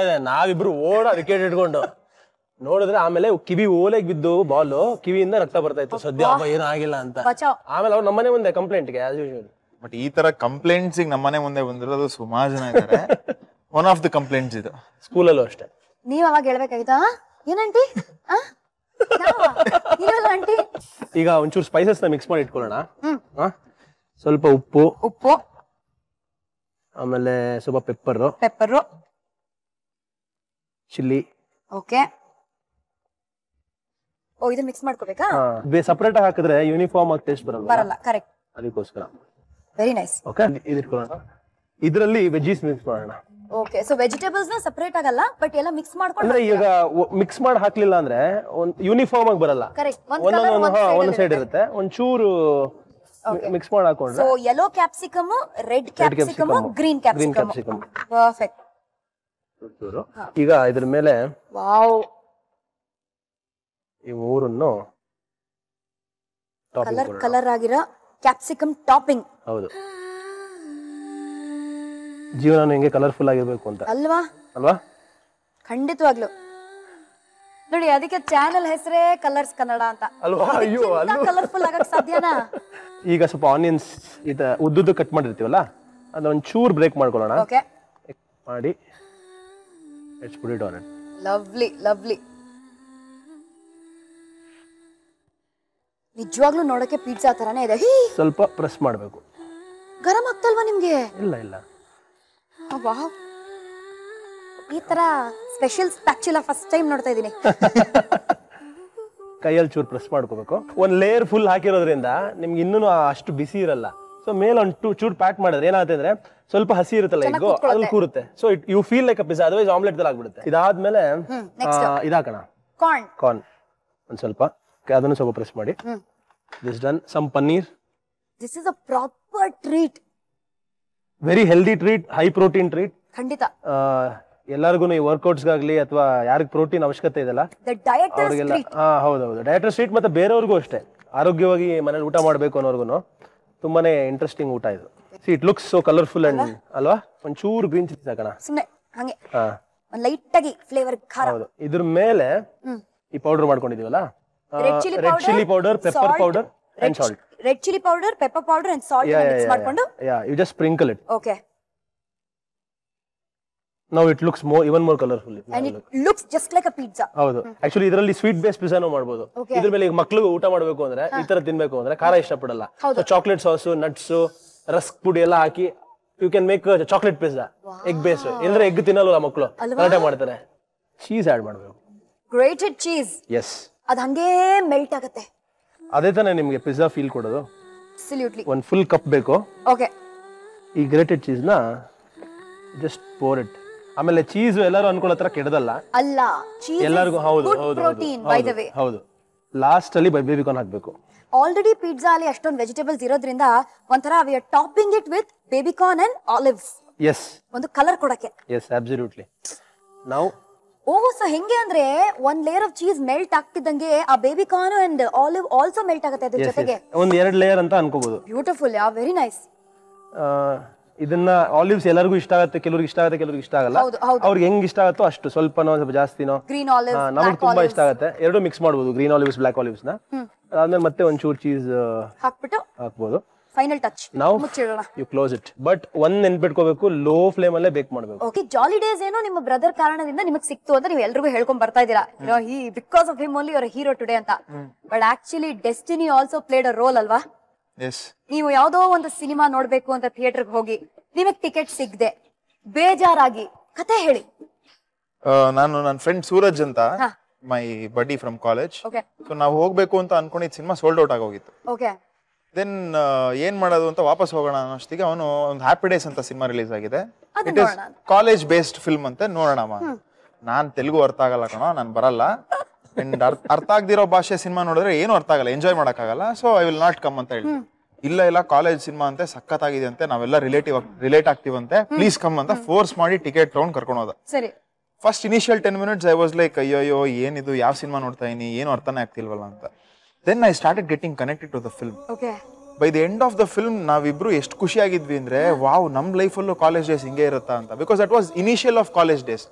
ಇದೆ. ನಾವಿಬ್ರು ಓಡ ವಿಕೆಟ್ ಇಟ್ಕೊಂಡು ನೋಡಿದ್ರೆ ಆಮೇಲೆ ಕಿವಿ ಓಲೆಗ್ ಬಿದ್ದು ಬಾಲ್ ಕಿವಿಯಿಂದ ರಕ್ತ ಬರ್ತಾ ಇತ್ತು. ಸದ್ಯ ಏನೂ ಆಗಿಲ್ಲ ಅಂತ. ಆಮೇಲೆ ಅವ್ರು ನಮ್ಮನೆ ಮುಂದೆ ಕಂಪ್ಲೇಂಟ್ಗೆ ಆಸ್ ಯೂಶುವಲ್. ಬಟ್ ಈ ತರ ಕಂಪ್ಲೇಂಟ್ಸ್ ನಮ್ಮನೆ ಮುಂದೆ ಬಂದಿರೋದು ಸುಮಾರು ಜನ ಇದ್ದಾರೆ. ಒನ್ ಆಫ್ ದ ಕಂಪ್ಲೇಂಟ್ಸ್ ಇದು. ಸ್ಕೂಲಲ್ಲೂ ಅಷ್ಟೇ. ನೀವ್ ಅವಾಗ ಹೇಳ್ಬೇಕಾಯ್ತಾ ಏನಂಟಿ ಆಂಟಿ? ಈಗ ಒಂಚೂರು ಸ್ಪೈಸಸ್ ನ ಮಿಕ್ಸ್ ಮಾಡಿ ಇಟ್ಕೊಳ್ಳೋಣ. ಸ್ವಲ್ಪ ಉಪ್ಪು, ಆಮೇಲೆ ಸ್ವಲ್ಪ ಪೆಪ್ಪರ್, ಚಿಲ್ಲಿ. ಓಕೆ. ಓ, ಇದು ಮಿಕ್ಸ್ ಮಾಡ್ಕೋಬೇಕಾ? ಸಪರೇಟ್ ಆಗಿ ಹಾಕಿದ್ರೆ ಯೂನಿಫಾರ್ಮ್ ಆಗಿ ಟೇಸ್ಟ್ ಬರಲ್ಲ. ಕರೆಕ್ಟ್. ಅದಕ್ಕೋಸ್ಕರ. Very nice. ಓಕೆ, ಇದು ಇಟ್ಕೊಳ್ಳೋಣ. ಇದರಲ್ಲಿ ವೆಜ್ಜೀಸ್ ಮಿಕ್ಸ್ ಮಾಡೋಣ. ಓಕೆ. ಸೊ ವೆಜಿಟೇಬಲ್ಸ್ ನ ಸಪರೇಟ್ ಆಗಲ್ಲ, ಬಟ್ ಎಲ್ಲ ಮಿಕ್ಸ್ ಮಾಡ್ಕೊಂಡು. ಅಂದ್ರೆ ಈಗ ಮಿಕ್ಸ್ ಮಾಡಿ ಹಾಕ್ಲಿಲ್ಲ ಅಂದ್ರೆ ಯೂನಿಫಾರ್ಮ್ ಆಗಿ ಬರಲ್ಲ. ಒಂದೊಂದು ಸೈಡ್ ಇರುತ್ತೆ. ಒಂಚೂರು ಮಿಕ್ಸ್ ಮಾಡಿ ಹಾಕೊಂಡ್ರೆ. So yellow capsicum, red capsicum, green capsicum. Perfect. ಈಗ ಇದ್ರ ಮೇಲೆ ವಾವ್, ಈ ಮೂರನ್ನು ಕಲರ್ ಆಗಿರೋ ಕ್ಯಾಪ್ಸಿಕಮ್ ಟಾಪಿಂಗ್. ಹೌದು, ಜೀವನ ಹಿಂಗೆ ಕಲರ್ಫುಲ್ ಆಗಿರ್ಬೇಕು ಅಂತ ಅಲ್ವಾ? ಖಂಡಿತವಾಗ್ಲು. ನೋಡಿ, ಅದಕ್ಕೆ ಚಾನೆಲ್ ಹೆಸರೇ ಕಲರ್ಸ್ ಕನ್ನಡ ಅಂತ ಅಲ್ವಾ? ಅಯ್ಯೋ, ಕಲರ್ಫುಲ್ ಆಗಕ್ ಸಾಧ್ಯನಾ? ಈಗ ಸ್ವಲ್ಪ ಆನಿಯನ್ಸ್ ಉದ್ದುದ್ದು ಕಟ್ ಮಾಡಿರ್ತೀವಲ್ಲ, ಅದನ್ನ ಒಂಚೂರು ಬ್ರೇಕ್ ಮಾಡ್ಕೊಳ್ಳೋಣ. ಓಕೆ, ಮಾಡಿ let's put it on it. Lovely. ನಿಜವಾಗ್ಲೂ ನೋಡಕ್ಕೆ ಪಿಜ್ಜಾ ತರಾನೇ ಇದೆ. ಸ್ವಲ್ಪ ಪ್ರೆಸ್ ಮಾಡಬೇಕು. ಗರಂ ಆಗ್ತಲ್ವಾ ನಿಮ್ಗೆ? ಇಲ್ಲ. ವಾವ್, ಈ ತರ ಸ್ಪೆಷಲ್ ಸ್ಪ್ಯಾಕ್ಚುಲಾ ಫಸ್ಟ್ ಟೈಮ್ ನೋಡ್ತಾ ಇದೀನಿ. ಕೈಯಲ್ಲಿ ಚೂರು ಪ್ರೆಸ್ ಮಾಡ್ಕೋಬೇಕು. ಒಂದ್ ಲೇಯರ್ ಫುಲ್ ಹಾಕಿರೋದ್ರಿಂದ ನಿಮ್ಗೆ ಇನ್ನೂ ಅಷ್ಟು ಬಿಸಿ ಇರಲ್ಲ. ಸೊ ಮೇಲೆ ಒಂದು ಚೂರು ಪ್ಯಾಕ್ ಮಾಡಿದ್ರೆ ಏನಾಗುತ್ತೆ ಅಂದ್ರೆ ಸ್ವಲ್ಪ ಹಸಿ ಇರುತ್ತಲ್ಲ ಎಗ್ಗು ಅದ್ರಲ್ಲಿ ಕೂರುತ್ತೆ. So you feel like a pizza, otherwise omelette ದಲ್ಲಿ ಆಗ್ಬಿಡುತ್ತೆ. ಇದಾದ್ಮೇಲೆ ಇದಾಕೋಣ ಕಾರ್ನ್ ಒಂದ್ ಸ್ವಲ್ಪ, ಅದನ್ನು ಸ್ವಲ್ಪ ಪ್ರೆಸ್ ಮಾಡಿ. This done. Some paneer. This is a proper treat, very healthy treat, high protein treat. ಖಂಡಿತ ಎಲ್ಲರಿಗೂ ಈ ವರ್ಕೌಟ್ಸ್ಗಾಗ್ಲಿ ಅಥವಾ ಯಾರಿಗೆ ಪ್ರೋಟೀನ್ ಅವಶ್ಯಕತೆ ಇದೆಲ್ಲ ಅವ್ರಿಗೆಲ್ಲ. ಹೌದೌದು, ಡಯಟರ್ಸ್ ಟ್ರೀಟ್. ಮತ್ತೆ ಬೇರೆಯವ್ರಿಗೂ ಅಷ್ಟೇ, ಆರೋಗ್ಯವಾಗಿ ಮನೇಲಿ ಊಟ ಮಾಡಬೇಕು ಅನ್ನೋರ್ಗು ತುಂಬಾನೇ ಇಂಟ್ರೆಸ್ಟಿಂಗ್ ಊಟ ಇದು. C it looks so colourful and ಅಲ್ವಾ. ಒಂಚೂರು ಗ್ರೀನ್ ಚಿಲ್ಲಿ ಹಾಕೋಣ ಸುಮ್ಮನೆ ಹಂಗೆ, ಲೈಟ್ ಆಗಿ ಫ್ಲೇವರ್ ಖಾರ. ಹೌದು, ಇದ್ರ ಮೇಲೆ ಈ ಪೌಡರ್ ಮಾಡ್ಕೊಂಡಿದೀವಲ್ಲ, red chilli powder, pepper powder and salt. Red chilli powder, pepper powder and salt mix ಮಾಡ್ಕೊಂಡು you just sprinkle it. Okay. Now it looks even more colorful. And it looks just like a pizza. ಹೌದು, actually ಇದರಲ್ಲಿ sweet based ಪಿಜ್ಜಾನು ಮಾಡಬಹುದು. ಇದ್ರ ಮೇಲೆ ಈಗ ಮಕ್ಕಳಿಗೆ ಊಟ ಮಾಡಬೇಕು ಅಂದ್ರೆ, ಈ ತರ ತಿನ್ಬೇಕು ಅಂದ್ರೆ ಖಾರ ಇಷ್ಟಪಡಲ್ಲ, so chocolate sauce, nuts, rusk ಪುಡಿ ಎಲ್ಲ ಹಾಕಿ you can make chocolate pizza egg based. ಇಲ್ಲದ್ರೆ ಎಗ್ ತಿನ್ನಲ್ಲ ಮಕ್ಕಳು, ಗಲಾಟೆ ಮಾಡ್ತಾರೆ. ಚೀಸ್ ಆಡ್ ಮಾಡಬೇಕು, ಗ್ರೇಟೆಡ್ ಚೀಸ್. ಎಸ್, ಅದು ಹಂಗೆ ಮೆಲ್ಟ್ ಆಗುತ್ತೆ. ಅದೇ ತಾನೇ ನಿಮಗೆ ಪಿಜ್ಜಾ ಫೀಲ್ ಕೊಡೋದು. ಅಬ್ಸಲ್ಯೂಟ್ಲಿ. ಒಂದು ಫುಲ್ ಕಪ್ ಬೇಕು. ಓಕೆ. ಈ ಗ್ರೇಟೆಡ್ ಚೀಸ್ ನ ಜಸ್ಟ್ ಪೋರ್ ಇಟ್. ಆಮೇಲೆ ಚೀಸ್ ಎಲ್ಲರೂ ಅನ್ಕೊಳ್ಳೋ ತರ ಕೆಡದಲ್ಲ ಅಲ್ಲ, ಚೀಸ್ ಎಲ್ಲರಿಗೂ. ಹೌದು ಹೌದು ಪ್ರೋಟೀನ್ ಬೈ ದ ವೇ. ಹೌದು, ಲಾಸ್ಟ್ ಅಲ್ಲಿ ಬೇಬಿಕಾರ್ನ್ ಹಾಕ್ಬೇಕು. ಆಲ್ರೆಡಿ ಪಿಜ್ಜಾ ಅಲ್ಲಿ ಅಷ್ಟೊಂದು ವೆಜಿಟೇಬಲ್ಸ್ ಇರೋದ್ರಿಂದ ಒಂಥರ we are topping it with baby corn and olives. Yes, ಒಂದು ಕಲರ್ ಕೊಡಕ್ಕೆ. Yes, absolutely. ನಾವು ಸೊ ಹೆಂಗೆ ಅಂದ್ರೆ ಒಂದ್ ಲೇಯರ್ ಆಫ್ ಚೀಸ್ ಮೆಲ್ಟ್ ಆಗ್ತಿದ್ದಂಗೆ ಆ baby corn and olive also melt ಆಗುತ್ತೆ ಅದ್ರ ಜೊತೆಗೆ. ಒಂದ್ 2 ಲೇಯರ್ ಅಂತ ಅನ್ಕೋಬಹುದು. Beautiful, very nice. ಇದನ್ನ ಆಲಿವ್ಸ್ ಎಲ್ಲರಿಗೂ ಇಷ್ಟ ಆಗುತ್ತೆ, ಕೆಲವ್ರಿಗೆ ಇಷ್ಟ ಆಗುತ್ತೆ, ಕೆಲವ್ರಿಗೆ ಇಷ್ಟ ಆಗಲ್ಲ. ಅವ್ರಿಗೆ ಹೆಂಗ್ ಇಷ್ಟ ಆಗುತ್ತೋ ಅಷ್ಟು, ಸ್ವಲ್ಪನೋ ಸ್ವಲ್ಪ ಜಾಸ್ತಿನೋ. ಗ್ರೀನ್ ಆಲಿವ್ಸ್, ನಮಗೆ ತುಂಬಾ ಇಷ್ಟ ಆಗುತ್ತೆ. ಎರಡು ಮಿಕ್ಸ್ ಮಾಡಬಹುದು, ಗ್ರೀನ್ ಆಲಿವ್ಸ್, ಬ್ಲಾಕ್ ಆಲಿವ್ಸ್ ನ. ಆದ್ಮೇಲೆ ಮತ್ತೆ ಒಂಚೂರು ಚೀಸ್ ಹಾಕ್ಬಿಟ್ಟು ಹಾಕ್ಬೋದು. Final touch. ನಾವು ಮುಚ್ಚಿಡೋಣ. You close it. ಬಟ್ ಒಂದ್ ನೆನ್ಪಿಟ್ಕೋಬೇಕು, ಲೋ ಫ್ಲೇಮ್ ಅಲ್ಲೇ ಬೇಕ್ ಮಾಡಬೇಕು. ಓಕೆ. ಜಾಲಿ ಡೇಸ್ ಏನೋ ನಿಮ್ಮ ಬ್ರದರ್ ಕಾರಣದಿಂದ ನಿಮಗೆ ಸಿಕ್ತು ಅಂತ ನೀವು ಎಲ್ರಿಗೂ ಹೇಳ್ಕೊಂಡ್ ಬರ್ತಾ ಇದೀರಾ, because of him only your hero today ಅಂತ. But actually destiny also played a role ಅಲ್ವಾ? ನೀವು ಯಾವ್ದೋ ಒಂದು ಸಿನಿಮಾ ನೋಡ್ಬೇಕು ಅಂತ ಥಿಯೇಟರ್ಗೆ ಹೋಗಿ ನಿಮಗ್ ಟಿಕೆಟ್ ಸಿಗದೆ ಬೇಜಾರಾಗಿ ಕತೆ ಹೇಳಿ. ನಾನು ನನ್ನ ಫ್ರೆಂಡ್ ಸೂರಜ್ ಅಂತ, ಮೈ ಬಡಿ ಫ್ರಮ್ ಕಾಲೇಜ್. ಸೊ ನಾವು ಹೋಗ್ಬೇಕು ಅಂತ ಅನ್ಕೊಂಡಿದ್ ಸಿನಿಮಾ ಸೋಲ್ಡ್ ಔಟ್ ಆಗೋಗಿತ್ತು. ದೆನ್ ಏನ್ ಮಾಡೋದು ಅಂತ ವಾಪಸ್ ಹೋಗೋಣ ಅನ್ನೋಷ್ಟಿಗೆ ಅವನು ಒಂದು ಹ್ಯಾಪಿ ಡೇಸ್ ಅಂತ ಸಿನಿಮಾ ರಿಲೀಸ್ ಆಗಿದೆ. It is college based film ಅಂತ ನೋಡೋಣ. ನಾನ್ ತೆಲುಗು ಅರ್ಥ ಆಗಲ್ಲ ಕಣೋ, ನಾನ್ ಬರಲ್ಲ. ಅಂಡ್ ಅರ್ಥ ಆಗದಿರೋ ಭಾಷೆ ಸಿನಿಮಾ ನೋಡಿದ್ರೆ ಏನು ಅರ್ಥ ಆಗಲ್ಲ, ಎಂಜಾಯ್ ಮಾಡಕ್ಕಾಗಲ್ಲ. So I will not come ಅಂತ ಹೇಳಿ. ಇಲ್ಲ ಕಾಲೇಜ್ ಸಿನಿಮಾ ಅಂತೆ, ಸಖತ್ತಾಗಿದೆ ಅಂತೆ, ನಾವೆಲ್ಲ ರಿಲೇಟ್ ಆಗ್ತೀವಂತೆ, ಪ್ಲೀಸ್ ಕಮ್ ಅಂತ ಫೋರ್ಸ್ ಮಾಡಿ ಟಿಕೆಟ್ ತಗೊಂಡ್ ಕರ್ಕೊಂಡು ಹೋದ. First initial 10 minutes I was like, ಅಯ್ಯೋ ಏನಿದು, ಯಾವ ಸಿನಿಮಾ ನೋಡ್ತಾ ಇದೀನಿ, ಏನು ಅರ್ಥನೇ ಆಗ್ತಿಲ್ವಲ್ಲ ಅಂತ. Then I started getting connected to the film. By the end of the film ನಾವಿಬ್ರು ಎಷ್ಟು ಖುಷಿಯಾಗಿದ್ವಿ ಅಂದ್ರೆ, ವಾವ್, ನಮ್ ಲೈಫಲ್ಲೂ ಕಾಲೇಜ್ ಡೇಸ್ ಹಿಂಗೆ ಇರುತ್ತಾ ಅಂತ. Because that was initial of college days.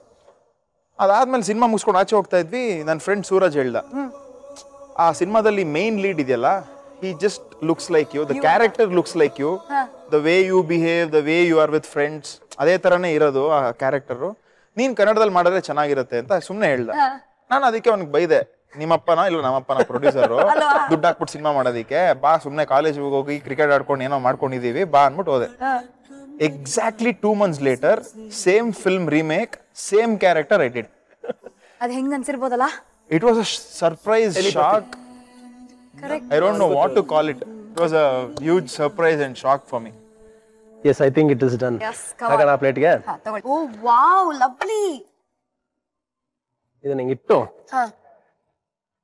ಅದಾದ್ಮೇಲೆ ಸಿನಿಮಾ ಮುಗಿಸ್ಕೊಂಡು ಆಚೆ ಹೋಗ್ತಾ ಇದ್ವಿ. ನನ್ನ ಫ್ರೆಂಡ್ ಸೂರಜ್ ಹೇಳ್ದ, ಆ ಸಿನಿಮಾದಲ್ಲಿ ಮೇನ್ ಲೀಡ್ ಇದೆಯಲ್ಲ, he just looks like you, the character looks like you, the way you behave, the way you are with friends, ಅದೇ ತರನೇ ಇರೋದು ಆ ಕ್ಯಾರೆಕ್ಟರ್. ನೀನ್ ಕನ್ನಡದಲ್ಲಿ ಮಾಡಿದ್ರೆ ಚೆನ್ನಾಗಿರುತ್ತೆ ಅಂತ ಸುಮ್ನೆ ಹೇಳ್ದ. ನಾನು ಅದಕ್ಕೆ ಅವ್ನಿಗೆ ಬೈದೆ, ನಿಮ್ಮಪ್ಪನ ಇಲ್ಲ ನಮ್ಮಪ್ಪನ ಪ್ರೊಡ್ಯೂಸರು, ದುಡ್ಡು ಹಾಕ್ಬಿಟ್ಟು ಸಿನಿಮಾ ಮಾಡೋದಿಕ್ಕೆ, ಬಾ ಸುಮ್ನೆ ಕಾಲೇಜ್ಗೆ ಹೋಗಿ ಕ್ರಿಕೆಟ್ ಆಡ್ಕೊಂಡು ಏನೋ ಮಾಡ್ಕೊಂಡಿದೀವಿ ಬಾ ಅನ್ಬಿಟ್ಟು ಹೋದೆ. Exactly 2 months later, same film remake, same character I did. ಅದು ಹೆಂಗ್ ಅನ್ಸಿರ್ಬೋದಲ್ಲ? It was a surprise, shock. I don't know what to call it. It was a huge surprise and shock for me. Yes, I think it is done. Yes, ಹಾಕೋಣ ಪ್ಲೇಟ್ಗೆ. Oh wow, lovely. ಇದನ್ನ ಹಿಂಗೆ ಇಟ್ಟು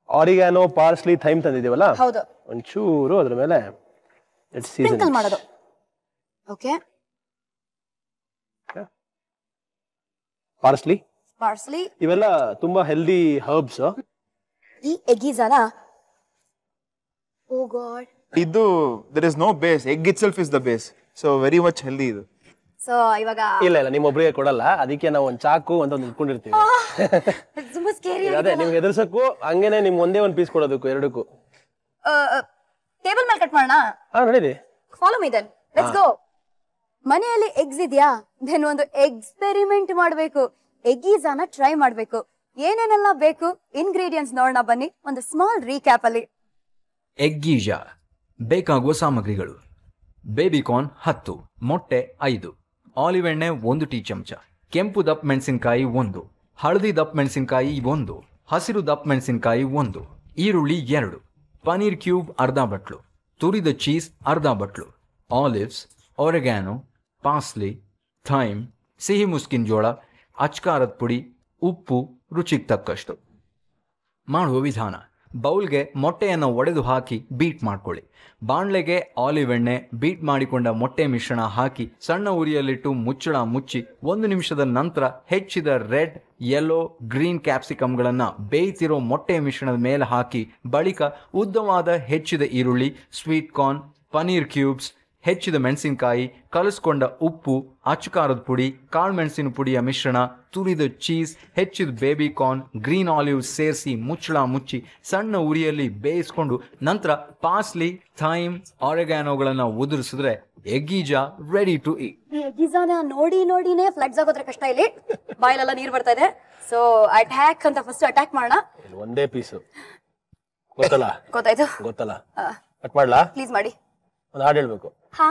ಆರಿಗಾನೋ, parsley, ಥೈಮ್ ತಂದಿದ್ದೀವಲ್ಲ, ಹೌದು, ಒಂಚೂರು ಅದ್ರ ಮೇಲೆ sprinkle ಮಾಡೋದು. ಓಕೆ. ಪಾರ್ಸ್ಲಿ ಇವೆಲ್ಲ ತುಂಬಾ ಹೆಲ್ದಿ ಹರ್ಬ್ಸ್. ಈ ಎಗ್ಗಿಸಾನ, ಓ ಗಾಡ್, ಇದು there is no base, egg itself is the base, so very much healthy ಇದು. ಸೊ ಇವಾಗ ಇಲ್ಲ ನಿಮ್ಮೊಬ್ಬರಿಗೆ ಕೊಡಲ್ಲ, ಅದಕ್ಕೆ ನಾವು ಒಂದು ಚಾಕು ಅಂತ ಒಂದು ಇಟ್ಕೊಂಡಿರ್ತೀವಿ. ತುಂಬಾ ಸ್ಕೇರಿ. ಅದೇ ನಿಮ್ಗೆ ಎದುರ್ಸಕ್ಕೂ ಹಂಗೇನೆ ನಿಮ್ಗೆ ಒಂದೇ ಒಂದು ಪೀಸ್ ಕೊಡೋದಕ್ಕೂ, ಎರಡಕ್ಕೂ. ಟೇಬಲ್ ಮೇಲೆ ಕಟ್ ಮಾಡೋಣ? ನಡೀರಿ, follow me then, let's go. ಮನೆಯಲ್ಲಿ ಎಗ್ಸ್ ಇದೆಯಾ? ದೆನ್ ಒಂದು ಎಕ್ಸ್ಪೆರಿಮೆಂಟ್ ಮಾಡಬೇಕು, ಎಗ್ಗಿಸಾನ ಟ್ರೈ ಮಾಡಬೇಕು. ಏನೇನೆಲ್ಲ ಬೇಕು, ಇಂಗ್ರೀಡಿಯೆಂಟ್ಸ್ ನೋಡೋಣ ಬನ್ನಿ, ಒಂದು ಸ್ಮಾಲ್ ರೀಕ್ಯಾಪ್ ಅಲ್ಲಿ. ಎಗ್ಗೀಜಾ ಬೇಕಾಗುವ ಸಾಮಗ್ರಿಗಳು: ಬೇಬಿಕಾರ್ನ್ 10, ಮೊಟ್ಟೆ 5, ಆಲಿವ್ ಎಣ್ಣೆ 1 ಟೀ ಚಮಚ, ಕೆಂಪು ದಪ್ಪ ಮೆಣಸಿನಕಾಯಿ 1, ಹಳದಿ ದಪ್ಪ ಮೆಣಸಿನಕಾಯಿ 1, ಹಸಿರು ದಪ್ಪ ಮೆಣಸಿನಕಾಯಿ 1, ಈರುಳ್ಳಿ 2, ಪನೀರ್ ಕ್ಯೂಬ್ ಅರ್ಧ ಬಟ್ಲು, ತುರಿದ ಚೀಸ್ ಅರ್ಧ ಬಟ್ಲು, ಆಲಿವ್ಸ್, ಒರೆಗ್ಯಾನೋ, ಪಾರ್ಸ್ಲಿ, ಥೈಮ್, ಸಿಹಿ ಮುಸ್ಕಿನ ಜೋಳ, ಅಚ್ಕಾರದ ಪುಡಿ, ಉಪ್ಪು, ರುಚಿಗೆ ತಕ್ಕಷ್ಟು. ಮಾಡುವ ವಿಧಾನ: ಬೌಲ್ಗೆ ಮೊಟ್ಟೆಯನ್ನು ಒಡೆದು ಹಾಕಿ ಬೀಟ್ ಮಾಡ್ಕೊಳ್ಳಿ. ಬಾಣಲೆಗೆ ಆಲಿವ್ ಎಣ್ಣೆ, ಬೀಟ್ ಮಾಡಿಕೊಂಡ ಮೊಟ್ಟೆ ಮಿಶ್ರಣ ಹಾಕಿ ಸಣ್ಣ ಉರಿಯಲ್ಲಿಟ್ಟು ಮುಚ್ಚಳ ಮುಚ್ಚಿ 1 ನಿಮಿಷದ ನಂತರ ಹೆಚ್ಚಿದ ರೆಡ್, ಯೆಲ್ಲೋ, ಗ್ರೀನ್ ಕ್ಯಾಪ್ಸಿಕಮ್ಗಳನ್ನು ಬೇಯ್ತಿರೋ ಮೊಟ್ಟೆ ಮಿಶ್ರಣದ ಮೇಲೆ ಹಾಕಿ ಬಳಿಕ ಉದ್ದವಾದ ಹೆಚ್ಚಿದ ಈರುಳ್ಳಿ, ಸ್ವೀಟ್ ಕಾರ್ನ್, ಪನೀರ್ ಕ್ಯೂಬ್ಸ್, ಹೆಚ್ಚಿದ ಮೆಣಸಿನಕಾಯಿ, ಕಲಸ್ಕೊಂಡ ಉಪ್ಪು, ಅಚ್ಚಕಾರದ ಪುಡಿ, ಕಾಳು ಮೆಣಸಿನ ಪುಡಿಯ ಮಿಶ್ರಣ, ತುರಿದ ಚೀಸ್, ಹೆಚ್ಚಿದ ಬೇಬಿ ಕಾರ್ನ್, ಗ್ರೀನ್ ಆಲಿವ್ ಸೇರಿಸಿ ಮುಚ್ಚಳ ಮುಚ್ಚಿ ಸಣ್ಣ ಉರಿಯಲ್ಲಿ ಬೇಯಿಸ್ಕೊಂಡು ನಂತರ ಪಾರ್ಸ್ಲಿ, ಥೈಮ್, ಆರೆಗ್ಯಾನೋಗಳನ್ನು ಉದುರಿಸಿದ್ರೆ ಎಗ್ಗೀಜಾ ರೆಡಿ ಟು ಈಟ್. ಎಗ್ಗೀಜಾನ ನೋಡಿನೇ ಫ್ಲಡ್ಸ್ ಆಗೋದ್ರೆ ಕಷ್ಟ. ಇಲ್ಲಿ ಬಾಯಲ್ಲೆಲ್ಲ ನೀರು ಬರ್ತಾ ಇದೆ. ಸೊ ಅಟ್ಯಾಕ್ ಅಂತ ಫಸ್ಟ್ ಅಟ್ಯಾಕ್ ಮಾಡೋಣ. ಒಂದೇ ಪೀಸು ಗೊತ್ತಲ್ಲ? ಗೊತ್ತಾಯ್ತು. ಗೊತ್ತಲ್ಲ? ಕಟ್ ಮಾಡ್ಲಾ? ಪ್ಲೀಸ್ ಮಾಡಿ. ಒಂದು ಹಾಡು ಹೇಳ್ಬೇಕು. ಹಾ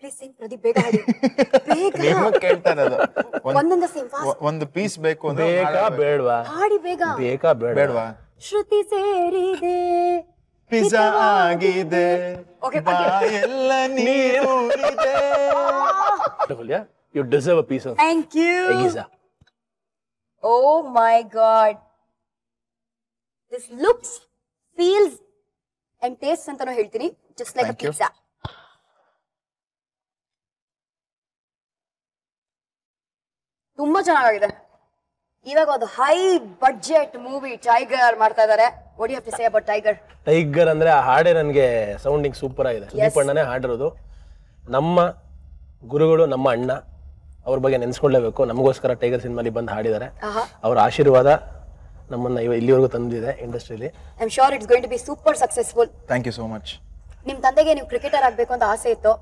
ಪ್ಲೀಸ್ ಸಿಂಗ್ ಪ್ರದೀಪ್, ಬೇಗ ಹಾಡಿ. ನೀವು ಕೇಳ್ತಾ ಇರೋದು ಒಂದೊಂದ ಸೇಮ್ ಫಾಸ್ಟ್. ಒಂದು ಪೀಸ್ ಬೇಕು ಅಂದ್ರೆ ಬೇಕಾ ಬೇಡವಾ? ಹಾಡಿ ಬೇಗ. ಬೇಕಾ ಬೇಡವಾ? ಶ್ರುತಿ ಸೇರಿದೆ, ಪಿಜ್ಜಾ ಆಗಿದೆ, ಓಕೆ ಬಾಯೆಲ್ಲ ನೀರಿದೆ. You deserve a piece of thank you. Eggiza. Oh my god, this looks, feels and tastes ಅಂತಾನು ಹೇಳ್ತೀನಿ, just like a pizza. ತುಂಬಾ ಚೆನ್ನಾಗಿದೆ. ಇವಾಗ ಒಂದು ಹೈ ಬಡ್ಜೆಟ್ ಮೂವಿ ಟೈಗರ್ ಮಾಡ್ತಾ ಇದಾರೆ. What you have to say about Tiger? Tiger ಅಂದ್ರೆ ಆ ಹಾಡೇ ನನಗೆ ಸೌಂಡಿಂಗ್ ಸೂಪರ್ ಆಗಿದೆ. ದೀಪಣ್ಣನೇ ಹಾಡಿರೋದು. ನಮ್ಮ ಗುರುಗಳು, ನಮ್ಮ ಅಣ್ಣ, ಅವ್ರ ಬಗ್ಗೆ ನೆನ್ಸ್ಕೊಳ್ಳೇಬೇಕು. ನಮಗೋಸ್ಕರ ಟೈಗರ್ ಸಿನಿಮಾಲಿ ಬಂದು ಹಾಡಿದ್ದಾರೆ. ಅವ್ರ ಆಶೀರ್ವಾದ ನಮ್ಮನ್ನ ಇಲ್ಲಿವರೆಗೂ ತಂದಿದೆ ಇಂಡಸ್ಟ್ರಿಲಿ. I am sure it's going to be super successful. Thank you so much. ನಿಮ್ ತಂದೆಗೆ ನೀವು ಕ್ರಿಕೆಟರ್ ಆಗ್ಬೇಕು ಅಂತ ಆಸೆ ಇತ್ತು.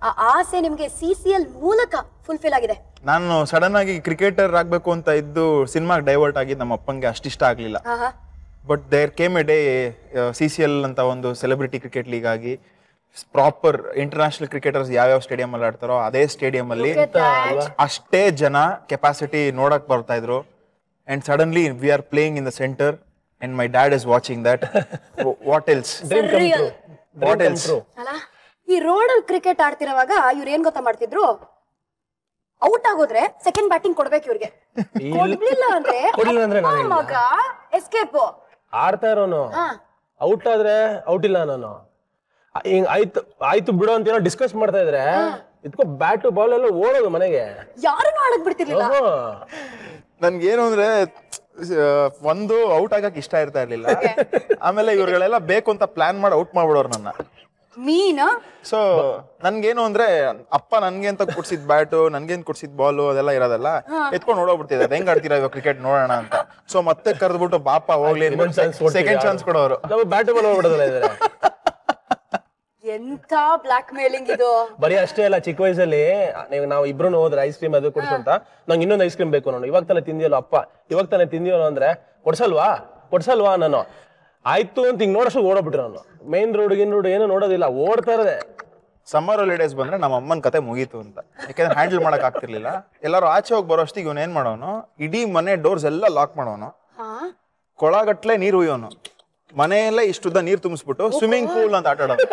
ಆ ಆಸೆ ನಿಮ್ಗೆ CCL ಮೂಲಕ ಫುಲ್ಫಿಲ್ ಆಗಿದೆ. ನಾನು ಸಡನ್ ಆಗಿ ಕ್ರಿಕೆಟರ್ ಆಗ್ಬೇಕು ಅಂತ ಇದ್ದು ಸಿನಿಮಾಗೆ ಡೈವರ್ಟ್ ಆಗಿದ್ದು ನಮ್ಮ ಅಪ್ಪಂಗೆ ಅಷ್ಟಿಷ್ಟ ಆಗ್ಲಿಲ್ಲ. But there came a day, CCL ಅಂತ ಒಂದು ಸೆಲೆಬ್ರಿಟಿ ಕ್ರಿಕೆಟ್ ಲೀಗ್ ಆಗಿ ಪ್ರಾಪರ್ ಇಂಟರ್ನ್ಯಾಷನಲ್ ಕ್ರಿಕೆಟರ್ಸ್ ಯಾವ್ಯಾವ ಸ್ಟೇಡಿಯಂ ಅಲ್ಲಿ ಆಡ್ತಾರೋ ಅದೇ ಸ್ಟೇಡಿಯಂ ಅಲ್ಲಿ ಅಷ್ಟೇ ಜನ ಕೆಪಾಸಿಟಿ ನೋಡಕ್ ಬರ್ತಾ ಇದ್ರು. And suddenly we are playing in the centre and my dad is watching that. What else? What else? ಈ ರೋಡ್ ಅಲ್ಲಿ ಕ್ರಿಕೆಟ್ ಆಡ್ತಿರುವಾಗ ಇವ್ರು ಏನ್ ಗೊತ್ತಾ ಮಾಡ್ತಿದ್ರು? ಔಟ್ ಆಗೋದ್ರೆ ಸೆಕೆಂಡ್ ಬ್ಯಾಟಿಂಗ್ ಕೊಡ್ಬೇಕು ಇವ್ರಿಗೆ. ಕೊಡ್ಲಿಲ್ಲ ಅಂದ್ರೆ ಮಗ ಎಸ್ಕೇಪ್. ಆಡ್ತಾ ಇರೋನು ಔಟ್ ಆದ್ರೆ ಔಟ್ ಇಲ್ಲ ನಾನು ಹಿಂಗ್ ಆಯ್ತು ಬಿಡು ಅಂತ ಏನೋ ಡಿಸ್ಕಸ್ ಮಾಡ್ತಾ ಇದ್ರೆ ಇದ್ಕೋ ಬ್ಯಾಟ್ ಬಾಲ್ ಎಲ್ಲ ಓಡೋದು ಮನೆಗೆ. ಯಾರನ್ನು ಆಡಕ್ ಬಿಡ್ತಿರ್ಲಿಲ್ಲ. ನನ್ಗೇನು ಅಂದ್ರೆ ಒಂದು ಔಟ್ ಆಗಕ್ ಇಷ್ಟ ಇರ್ತಾ ಇರ್ಲಿಲ್ಲ. ಆಮೇಲೆ ಇವ್ರುಗಳೆಲ್ಲ ಬೇಕು ಅಂತ ಪ್ಲಾನ್ ಮಾಡಿ ಔಟ್ ಮಾಡ್ಬಿಡೋರು ನನ್ನ. ಮೀನಾ? ಸೊ ನನ್ಗೇನು ಅಂದ್ರೆ ಅಪ್ಪ ನನ್ಗೆ ಅಂತ ಕೊಡ್ಸಿದ್ ಬ್ಯಾಟು, ನನ್ಗೇನ್ ಕೊಡ್ಸಿದ್ ಬಾಲು ಅದೆಲ್ಲ ಇರೋದಲ್ಲ, ಎತ್ಕೊಂಡು ನೋಡೋಗ್ಬಿಡ್ತಿದ್ದೆ ಹೆಂಗ್ ಆಡ್ತೀರಾ ಇವಾಗ ಕ್ರಿಕೆಟ್ ನೋಡೋಣ ಅಂತ. ಸೊ ಮತ್ತೆ ಕರೆದ್ಬಿಟ್ಟು ಬಾಪ ಹೋಗ್ಲಿ ಸೆಕೆಂಡ್ ಚಾನ್ಸ್ ಕೊಡೋರು. ಬ್ಯಾಟ್ ಬಾಲ್ ಹೋಗ್ಬಿಡೋದಲ್ಲ ಇದ್ರೆ. ಎಂತ ಬ್ಲಾಕ್ ಮೇಲಿಂಗ್ ಇದು. ಬರೀ ಅಷ್ಟೇ ಅಲ್ಲ, ಚಿಕ್ಕ ವಯಸ್ಸಲ್ಲಿ ನಾವು ಇಬ್ರು ಹೋದ್ರೆ ಐಸ್ ಕ್ರೀಮ್ ಅದು ಕೊಡ್ಸು ಅಂತ, ನಂಗೆ ಇನ್ನೊಂದು ಐಸ್ ಕ್ರೀಮ್ ಬೇಕು ನಾನು, ಇವಾಗ ತಾನೇ ತಿಂದಿಯಲ್ಲ ಅಪ್ಪ, ಇವಾಗ ತಾನೇ ತಿಂದಿಯಲ್ಲ ಅಂದ್ರೆ ಕೊಡ್ಸಲ್ವಾ ನಾನು ಆಯ್ತು ಅಂತ ಹಿಂಗ್ ನೋಡೋಷ್ಟು ಓಡೋಗ್ಬಿಟ್ರೆ ನಾನು ಮೇನ್ ರೋಡ್ ಏನು ನೋಡೋದಿಲ್ಲ, ಓಡ್ತಾ ಇರದೆ. ಸಮ್ಮರ್ ಹಾಲಿಡೇಸ್ ಬಂದ್ರೆ ನಮ್ಮ ಅಮ್ಮನ ಕತೆ ಮುಗೀತು ಅಂತ, ಯಾಕಂದ್ರೆ ಹ್ಯಾಂಡಲ್ ಮಾಡಕ್ ಆಗ್ತಿರ್ಲಿಲ್ಲ. ಎಲ್ಲಾರು ಆಚೆ ಹೋಗಿ ಬರೋಷ್ಟಿಗೆ ಇವನ್ ಏನ್ ಮಾಡೋನು, ಇಡೀ ಮನೆ ಡೋರ್ಸ್ ಎಲ್ಲ ಲಾಕ್ ಮಾಡೋನು, ಕೊಳಗಟ್ಲೆ ನೀರು ಹುಯ್ಯೋನು, ಮನೆಯಲ್ಲೇ ಇಷ್ಟುದ್ದ ನೀರ್ ತುಂಬಿಸ್ಬಿಟ್ಟು ಸ್ವಿಮ್ಮಿಂಗ್ ಪೂಲ್ ಅಂತ ಆಟ ಆಡೋದು.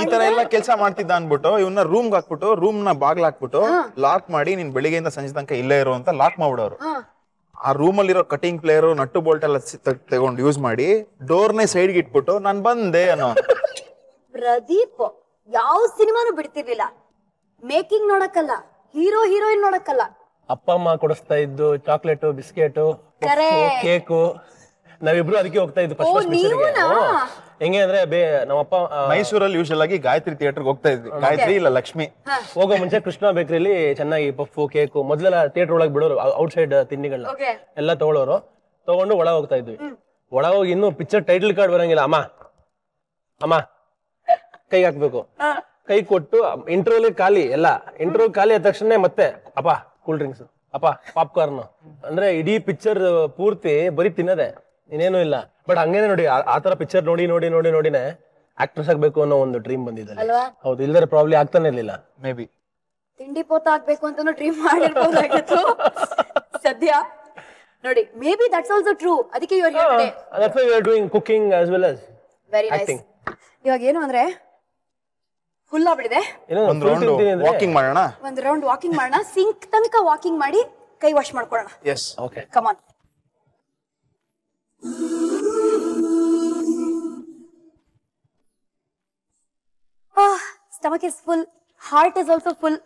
ಈ ತರ ಎಲ್ಲ ಕೆಲಸ ಮಾಡ್ತಿದ್ದ ಅನ್ಬಿಟ್ಟು ಇವನ್ನ ರೂಮ್ ಹಾಕ್ಬಿಟ್ಟು ರೂಮ್ ನ ಬಾಗ್ಲ ಹಾಕ್ಬಿಟ್ಟು ಲಾಕ್ ಮಾಡಿ ನೀನ್ ಬೆಳಿಗ್ಗೆಯಿಂದ ಸಂಜೆ ತನಕ ಇಲ್ಲೇ ಇರೋ ಅಂತ ಲಾಕ್ ಮಾಡ್ಬಿಡೋರು. ಆ ರೂಮ್ ಅಲ್ಲಿರೋ ಕಟಿಂಗ್ ಪ್ಲೇಯರ್ ನಟ್ಟು ಬೋಲ್ಟ್ ಎಲ್ಲ ತಗೊಂಡು ಯೂಸ್ ಮಾಡಿ ಡೋರ್ನೇ ಸೈಡ್ಗೆ ಇಟ್ಬಿಟ್ಟು ನಾನ್ ಬಂದೆ ಅನ್ನೋ. ಪ್ರದೀಪ್ ಯಾವ ಸಿನಿಮಾನು ಬಿಡ್ತಿರ್ಲಿಲ್ಲ, ಮೇಕಿಂಗ್ ನೋಡಕ್ಕಲ್ಲ, ಹೀರೋಯಿನ್ ನೋಡಕ್ಕಲ್ಲ. ಅಪ್ಪ ಅಮ್ಮ ಕೊಡಿಸ್ತಾ ಇದ್ದು ಚಾಕ್ಲೇಟು, ಬಿಸ್ಕೆಟು, ಕೇಕು, ನಾವಿಬ್ರು ಅದಕ್ಕೆ ಹೋಗ್ತಾ ಇದ್ದು ಫಸ್ಟ್ ಹೆಂಗೆ ಅಂದ್ರೆ ನಮ್ಮಪ್ಪ ಮೈಸೂರಲ್ಲಿ ಯೂಶಲ್ ಆಗಿ ಗಾಯತ್ರಿ ಥಿಯೇಟರ್ಗೆ ಹೋಗ್ತಾ ಇದ್ವಿ. ಗಾಯತ್ರಿ ಇಲ್ಲ ಲಕ್ಷ್ಮಿ. ಹೋಗೋ ಮುಂಚೆ ಕೃಷ್ಣ ಬೇಕರಿಲಿ ಚೆನ್ನಾಗಿ ಪಫು, ಕೇಕು, ಮೊದ್ಲೆಲ್ಲ ಥಿಯೇಟರ್ ಒಳಗೆ ಬಿಡೋರು ಔಟ್ ಸೈಡ್ ತಿಂಡಿಗಳನ್ನ ಎಲ್ಲ ತಗೊಂಡು ಒಳಗೆ ಹೋಗ್ತಾ ಇದ್ವಿ. ಒಳಗೆ ಹೋಗಿ ಇನ್ನು ಪಿಕ್ಚರ್ ಟೈಟಲ್ ಕಾರ್ಡ್ ಬರಂಗಿಲ್ಲ, ಅಮ್ಮ ಕೈಗೆ ಹಾಕ್ಬೇಕು, ಕೈ ಕೊಟ್ಟು ಇಂಟರ್ವ್ಯೂಲಿ ಖಾಲಿ ಎಲ್ಲ, ಇಂಟರ್ವ್ಯೂ ಖಾಲಿ ಆದ ತಕ್ಷಣ ಮತ್ತೆ ಅಪ್ಪ ಕೂಲ್ ಡ್ರಿಂಕ್ಸ್, ಅಪ್ಪ ಪಾಪ್ಕಾರ್ನ್, ಅಂದ್ರೆ ಇಡೀ ಪಿಕ್ಚರ್ ಪೂರ್ತಿ ಬರೀ ತಿನ್ನದೆ ಇನ್ನೇನು ಇಲ್ಲ. ಬಟ್ ಹಂಗೇನೆ ನೋಡಿ ಆತರ ಪಿಕ್ಚರ್ ನೋಡಿನೇ ಆಕ್ಟ್ರೆಸ್ ಆಗ್ಬೇಕು ಅನ್ನೋ ಒಂದು ಡ್ರೀಮ್ ಬಂದಿದೆ. ಹೌದು, ಇಲ್ದರೆ ಪ್ರಾಬ್ಲಿ ಆಗ್ತಾನೆ ಇರ್ಲಿಲ್ಲ. ಮೇ ಬಿ ತಿಂಡಿ ಪೋತ ಆಗ್ಬೇಕು ಅಂತಾನು ಡ್ರೀಮ್ ಮಾಡಿರ್ಬೋದಾಗಿತ್ತು. ಸದ್ಯ ನೋಡಿ, maybe that's also true. ಅದಕ್ಕೆ you are here today. That's why you are doing cooking as well as very nice. ಇವಾಗ ಏನು ಅಂದ್ರೆ ಫುಲ್ ಆಗ್ಬಿಡಿದೆ. ಒಂದ್ ರೌಂಡ್ ವಾಕಿಂಗ್ ಮಾಡೋಣ. ಒಂದ್ ರೌಂಡ್ ವಾಕಿಂಗ್ ಮಾಡೋಣ. ಸಿಂಕ್ ತನಕ ವಾಕಿಂಗ್ ಮಾಡಿ ಕೈ ವಾಶ್ ಮಾಡ್ಕೊಳ್ಳೋಣ. Yes okay come on. Stomach is full, heart is also full,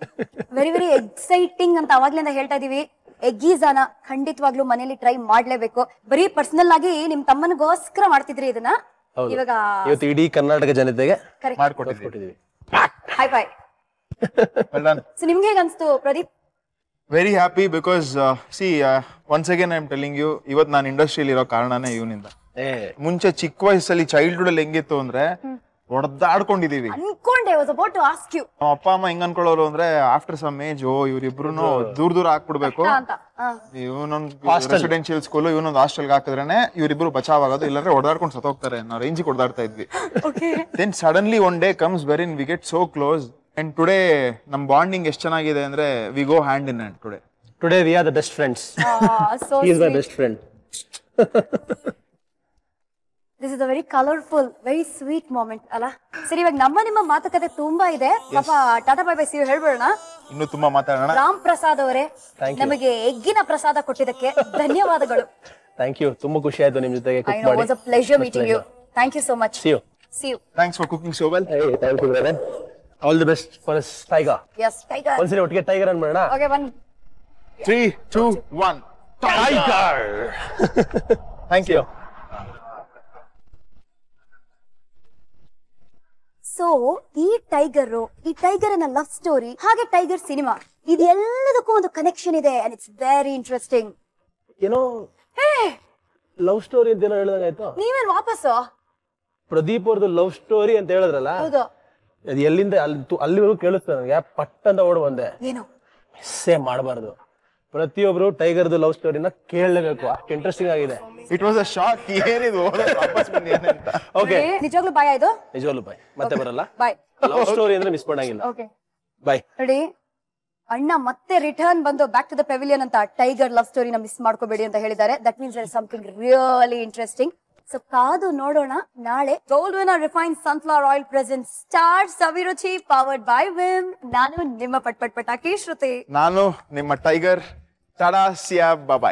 very very exciting ಅಂತ ಅವಾಗ್ಲಿಂದ ಹೇಳ್ತಾ ಇದೀವಿ. ಎಗ್ಗೀಸಾನ ಖಂಡಿತವಾಗ್ಲೂ ಮನೇಲಿ ಟ್ರೈ ಮಾಡ್ಲೇಬೇಕು. ಬರೀ ಪರ್ಸನಲ್ ಆಗಿ ನಿಮ್ ತಮ್ಮನಿಗೋಸ್ಕರ ಮಾಡ್ತಿದ್ರಿ ಇದನ್ನ, ಇವಾಗ ಇವತ್ತು ಇಡೀ ಕರ್ನಾಟಕ ಜನತೆಗೆ ಮಾಡ್ಕೊಟ್ಟಿದ್ದೀವಿ. High by. ಸೊ ನಿಮ್ಗೆ ಹೇಗೆ ಅನ್ಸ್ತು Pradeep? Very happy because see once again I am telling you, ಇವತ್ತು ನಾನು ಇಂಡಸ್ಟ್ರಿಯಲ್ಲಿ ಇರೋ ಕಾರಣನೇ ಇವನಿಂದ. ಮುಂಚೆ ಚಿಕ್ಕ ವಯಸ್ಸಲ್ಲಿ ಚೈಲ್ಡ್ಹುಡ್ ಅಲ್ಲಿ ಹೆಂಗಿತ್ತು ಅಂದ್ರೆ ಹೊಡೆದಾಡ್ಕೊಂಡಿದೀವಿ. ಅನ್ಕೊಂಡೆ was about to ask you. ನಮ್ಮ ಅಪ್ಪ ಅಮ್ಮ ಹೆಂಗ್ ಅನ್ಕೊಳ್ಳೋರು ಅಂದ್ರೆ ಆಫ್ಟರ್ ಸಮ್ ಏಜ್ ಇವ್ರಿಬ್ರು ದೂರ ಹಾಕ್ಬಿಡ್ಬೇಕು, ಇವನೊಂದು ರೆಸಿಡೆನ್ಶಿಯಲ್ ಸ್ಕೂಲ್ ಇವನೊಂದು ಹಾಸ್ಟೆಲ್ಗೆ ಹಾಕಿದ್ರೇನೆ ಇವರಿಬ್ರು ಬಚಾವ್ ಆಗೋದು, ಇಲ್ಲಾಂದ್ರೆ ಹೊಡೆದಾಡ್ಕೊಂಡು ಸತ್ತೋಗ್ತಾರೆ. ನಾವು ರೇಂಜಿಗೆ ಹೊಡೆದಾಡ್ತಾ ಇದ್ವಿ. Then suddenly one day comes wherein we get so close and today ನಮ್ ಬಾಂಡಿಂಗ್ ಎಷ್ಟು ಚೆನ್ನಾಗಿದೆ ಅಂದ್ರೆ we go hand in hand. Today we are the best friends. He is my best friend. This is a very colourful, very sweet moment ಅಲ್ಲ? ಸರಿ, ಇವಾಗ ನಿಮ್ಮ ಮಾತುಕತೆ ತುಂಬಾ ಇದೆ. ಪಾಪ tata bye bye see you ಹೇಳ್ಬಿಡೋಣ. ಇನ್ನು ತುಂಬಾ ಮಾತಾಡೋಣ. ರಾಮ್ ಪ್ರಸಾದ್ ಅವರೇ, ನಮಗೆ ಎಗ್ಗಿನ ಪ್ರಸಾದ ಕೊಟ್ಟಿದ್ದಕ್ಕೆ ಧನ್ಯವಾದಗಳು. Thank you. ತುಂಬಾ ಖುಷಿ ಆಯ್ತು ನಿಮ್ ಜೊತೆಗೆ ಕುಕ್ ಮಾಡಿ. It was a pleasure meeting you. Thank you so much. See you. See you. Thanks for cooking so well. Hey, thank you brother. All the best for us Tiger. Yes, Tiger. ಒಂದ್ಸರಿ ಒಟ್ಟಿಗೆ Tiger ಅನ್ಬೇಡ. Okay, one. 3, 2, 1. Tiger. Thank you. So ಈ ಟೈಗರ್ನ love story ಹಾಗೆ Tiger cinema ಇದೆಲ್ಲದಕ್ಕೂ ಒಂದು connection ಇದೆ. And it's very interesting. ಏನೋ ಲವ್ ಸ್ಟೋರಿ ಅಂತ ಏನೋ ಹೇಳಿದಾಗ ಆಯ್ತು. ನೀವೇನ್ ವಾಪಸ್ಸು ಪ್ರದೀಪ್ ಅವ್ರದ್ದು ಲವ್ ಸ್ಟೋರಿ ಅಂತ ಹೇಳಿದ್ರಲ್ಲ, ಹೌದು, ಅದು ಎಲ್ಲಿಂದ ಅಲ್ಲಿವರೆಗೂ ಕೇಳಿಸ್ತು ನನಗೆ. ಪಟ್ ಅಂತ ಓಡ್ ಬಂದೆ. ಏನು ಮಿಸ್ಸೇ ಮಾಡಬಾರ್ದು. ಪ್ರತಿಯೊಬ್ರು ಟೈಗರ್ದು ಲವ್ ಸ್ಟೋರಿನ ಕೇಳಲೇಬೇಕು. ಅಷ್ಟು ಇಂಟ್ರೆಸ್ಟಿಂಗ್ ಆಗಿದೆ. It was a shock. ಏನಿದು ವಾಪಸ್ ಬನ್ನಿ ಅಂತ. ಓಕೆ, ನಿಜವಾಗ್ಲೂ ಬಾಯ್ ಇದು. ನಿಜವಾಗ್ಲೂ ಬಾಯ್. ಮತ್ತೆ ಬರಲ್ಲ. ಬಾಯ್. ಲವ್ ಸ್ಟೋರಿ ಅಂದ್ರೆ ಮಿಸ್ ಮಾಡಂಗಿಲ್ಲ. Okay bye. ನೋಡಿ, ಅಣ್ಣ ಮತ್ತೆ ರಿಟರ್ನ್ ಬಂದು ಬ್ಯಾಕ್ ಟು ದ ಪೆವಿಲಿಯನ್ ಅಂತ ಟೈಗರ್ ಲವ್ ಸ್ಟೋರಿನ ಮಿಸ್ ಮಾಡ್ಕೋಬೇಡಿ ಅಂತ ಹೇಳಿದ್ದಾರೆ. That means there is something really interesting. So ಕಾದು ನೋಡೋಣ. ನಾಳೆ gold winner refined sunflower oil present star Saviruchi powered by Vim. ನಾನು ನಿಮ್ಮ ಪಟಾಕಿ ಶ್ರುತಿ. ನಾನು ನಿಮ್ಮ ಟೈಗರ್. ಟಾಡಾ, ಸಿಯಾ, ಬಾಯ್.